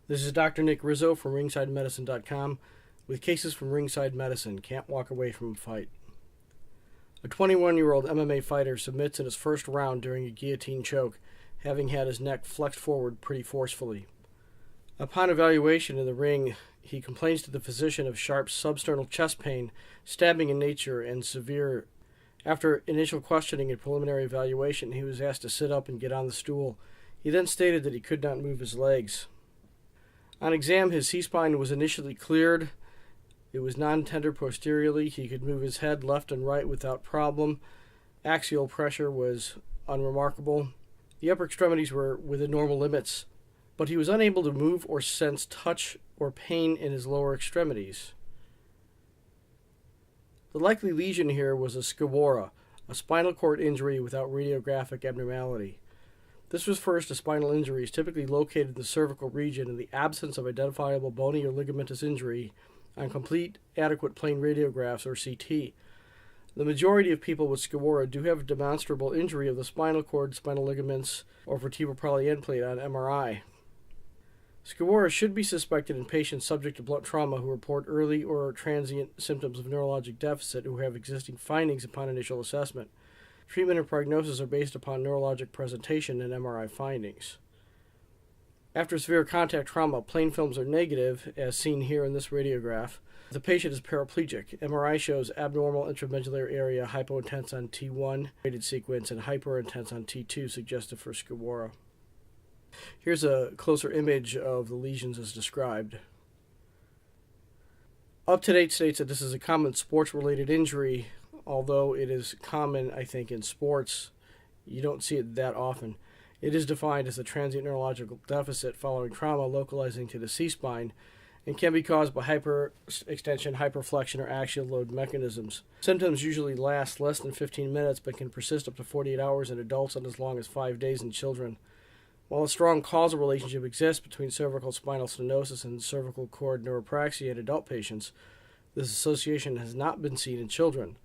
This is Dr. Nick Rizzo from RingsideMedicine.com with cases from Ringside Medicine. Can't walk away from a fight. A 21-year-old MMA fighter submits in his first round during a guillotine choke, having had his neck flexed forward pretty forcefully. Upon evaluation in the ring, he complains to the physician of sharp substernal chest pain, stabbing in nature, and severe. After initial questioning and preliminary evaluation, he was asked to sit up and get on the stool. He then stated that he could not move his legs. On exam, his C-spine was initially cleared. It was non-tender posteriorly. He could move his head left and right without problem. Axial pressure was unremarkable. The upper extremities were within normal limits, but he was unable to move or sense touch or pain in his lower extremities. The likely lesion here was a skawara, a spinal cord injury without radiographic abnormality. This refers to spinal injuries typically located in the cervical region in the absence of identifiable bony or ligamentous injury on complete adequate plain radiographs or CT. The majority of people with skawara do have demonstrable injury of the spinal cord, spinal ligaments, or vertebral probably end plate on MRI. Skawara should be suspected in patients subject to blunt trauma who report early or transient symptoms of neurologic deficit who have existing findings upon initial assessment. Treatment and prognosis are based upon neurologic presentation and MRI findings. After severe contact trauma, plain films are negative, as seen here in this radiograph. The patient is paraplegic. MRI shows abnormal intramedullary area, hypointense on T1 rated sequence, and hyperintense on T2, suggestive for skawara. Here's a closer image of the lesions as described. UpToDate states that this is a common sports-related injury. Although it is common, I think, in sports, you don't see it that often. It is defined as a transient neurological deficit following trauma localizing to the C-spine and can be caused by hyperextension, hyperflexion, or axial load mechanisms. Symptoms usually last less than 15 minutes but can persist up to 48 hours in adults and as long as 5 days in children. While a strong causal relationship exists between cervical spinal stenosis and cervical cord neuropraxia in adult patients, this association has not been seen in children.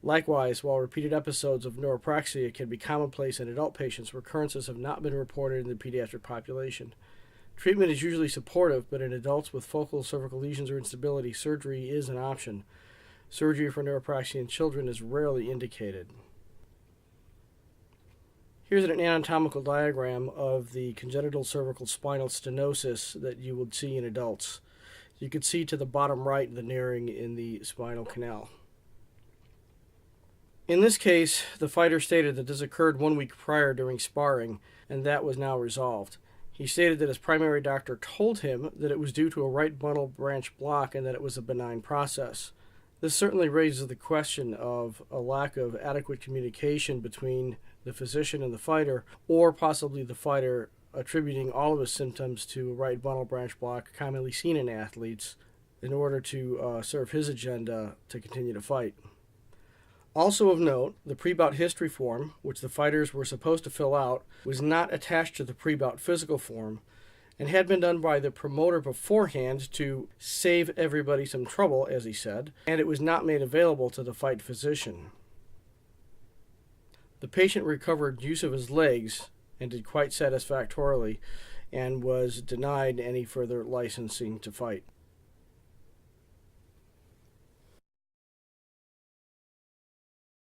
Likewise, while repeated episodes of neuropraxia can be commonplace in adult patients, recurrences have not been reported in the pediatric population. Treatment is usually supportive, but in adults with focal cervical lesions or instability, surgery is an option. Surgery for neuropraxia in children is rarely indicated. Here's an anatomical diagram of the congenital cervical spinal stenosis that you would see in adults. You can see to the bottom right the narrowing in the spinal canal. In this case, the fighter stated that this occurred 1 week prior during sparring, and that was now resolved. He stated that his primary doctor told him that it was due to a right bundle branch block and that it was a benign process. This certainly raises the question of a lack of adequate communication between the physician and the fighter, or possibly the fighter attributing all of his symptoms to a right bundle branch block commonly seen in athletes in order to serve his agenda to continue to fight. Also of note, the pre-bout history form, which the fighters were supposed to fill out, was not attached to the pre-bout physical form and had been done by the promoter beforehand to save everybody some trouble, as he said, and it was not made available to the fight physician. The patient recovered use of his legs and did quite satisfactorily and was denied any further licensing to fight.